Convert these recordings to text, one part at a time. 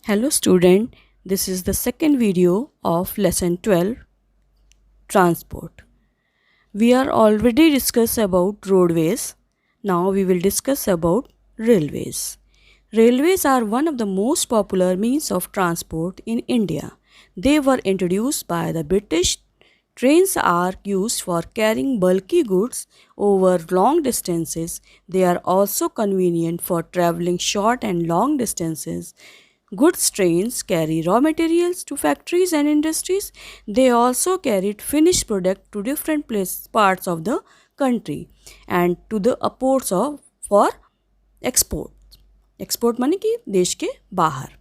Hello student, this is the second video of lesson 12 transport. We are already discussed about roadways. Now we will discuss about railways. Railways are one of the most popular means of transport in India. They were introduced by the British. Trains are used for carrying bulky goods over long distances. They are also convenient for traveling short and long distances. Goods trains carry raw materials to factories and industries. They also carried finished product to different parts of the country and to the ports of for export. Export माने कि देश के बाहर.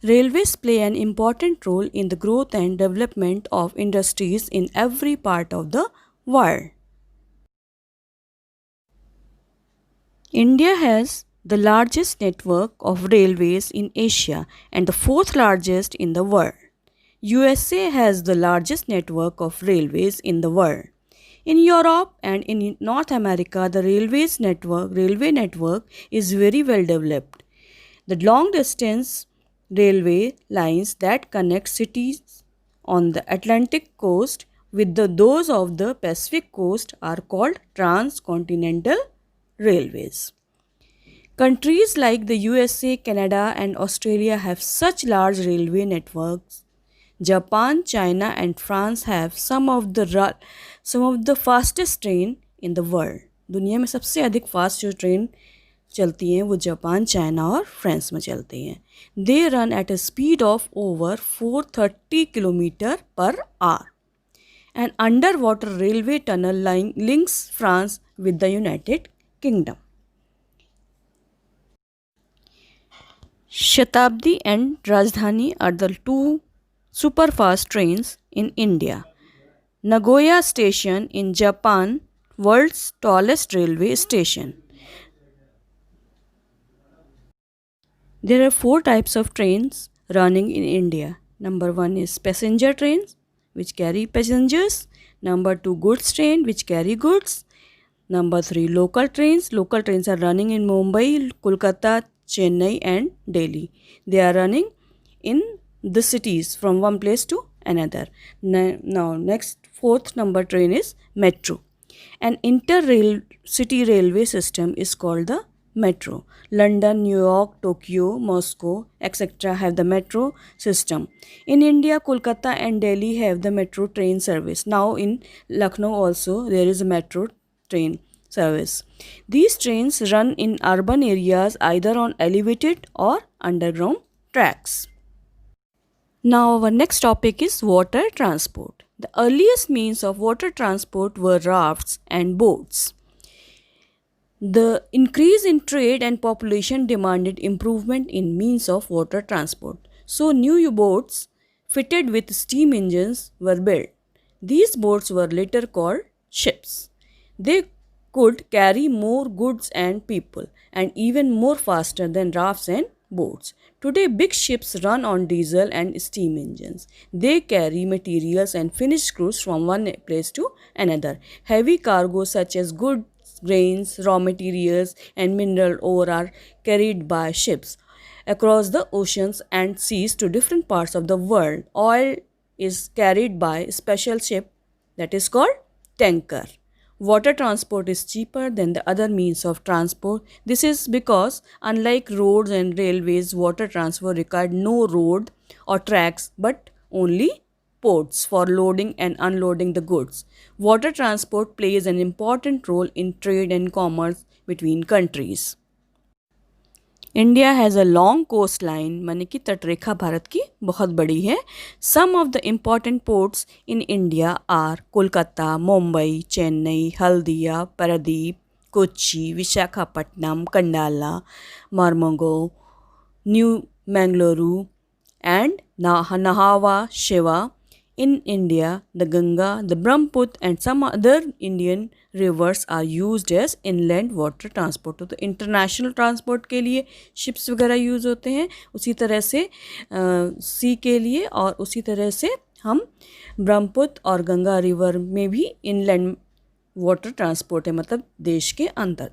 Railways play an important role in the growth and development of industries in every part of the world. India has the largest network of railways in Asia and the fourth largest in the world. USA has the largest network of railways in the world. In Europe and in North America, the railway network is very well developed. The long distance railway lines that connect cities on the Atlantic coast with those of the Pacific coast are called transcontinental railways. Countries like the USA, Canada, and Australia have such large railway networks. Japan, China, and France have some of the fastest train in the world. दुनिया में सबसे अधिक fast जो train चलती हैं वो Japan, China और France में चलती हैं. They run at a speed of over 430 kilometers per hour. An underwater railway tunnel line links France with the United Kingdom. Shatabdi and Rajdhani are the two superfast trains in India. Nagoya Station in Japan, world's tallest railway station. There are four types of trains running in India. Number 1 is passenger trains which carry passengers. Number 2 goods train which carry goods. Number 3 local trains. Local trains are running in Mumbai, Kolkata, Chennai and Delhi. They are running in the cities from one place to another. Now next fourth number train is metro. An inter-city railway system is called the metro. London, New York, Tokyo, Moscow, etc. have the metro system. In India, Kolkata and Delhi have the metro train service. Now in Lucknow also there is a metro train service. These trains run in urban areas either on elevated or underground tracks. Now our next topic is water transport. The earliest means of water transport were rafts and boats. The increase in trade and population demanded improvement in means of water transport. So new U-boats fitted with steam engines were built. These boats were later called ships. They could carry more goods and people and even more faster than rafts and boats. Today big ships run on diesel and steam engines. They carry materials and finished goods from one place to another. Heavy cargo such as goods, grains, raw materials and mineral ore are carried by ships across the oceans and seas to different parts of the world. Oil is carried by special ship that is called tanker. Water transport is cheaper than the other means of transport. This is because unlike roads and railways, water transport required no road or tracks but only ports for loading and unloading the goods. Water transport plays an important role in trade and commerce between countries. India has a long coast line माने कि तटरेखा भारत की बहुत बड़ी है. Some of the important ports in India are Kolkata, Mumbai, Chennai, Haldia, Paradip, Kochi, Visakhapatnam, Kandla, Marmagao, new Mangaluru and Nahava Shiva. In India, the Ganga, the Brahmaputra and some other Indian rivers are used as inland water transport. तो international transport के लिए ships वगैरह use होते हैं, उसी तरह से सी के लिए और उसी तरह से हम ब्रह्मपुत्र और गंगा रिवर में भी इनलैंड वाटर ट्रांसपोर्ट है, मतलब देश के अंदर.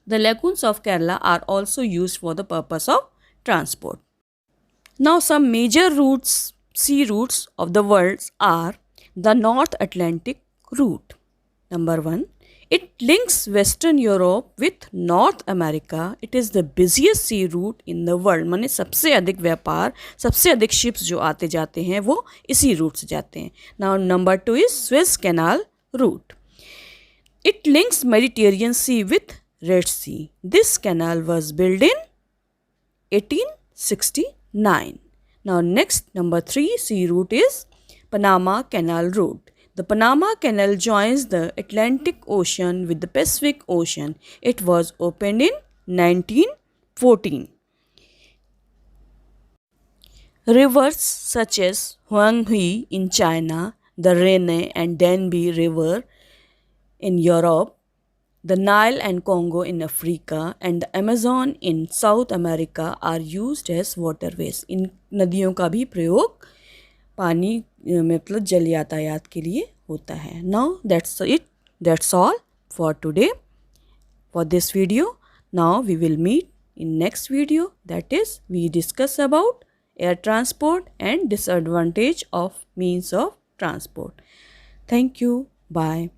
The lagoons of Kerala are also used for the purpose of transport. Now some major routes, sea routes of the world are the North Atlantic route. Number 1, it links Western Europe with North America. It is the busiest sea route in the world. माने सबसे अधिक व्यापार, सबसे अधिक ships जो आते जाते हैं वो इसी रूट से जाते हैं. Now number 2 is Suez Canal route. It links Mediterranean Sea with Red Sea. This canal was built in 1869. Now next, number 3 sea route is Panama Canal route. The Panama Canal joins the Atlantic Ocean with the Pacific Ocean. It was opened in 1914. Rivers such as Huanghe in China, the Rhine and Danube River in Europe, the Nile and Congo in Africa, and the Amazon in South America are used as waterways. इन नदियों का भी प्रयोग पानी मतलब जल यातायात के लिए होता है. Now that's it. That's all for today for this video. Now we will meet in next video, that is we discuss about air transport and disadvantage of means of transport. Thank you. Bye.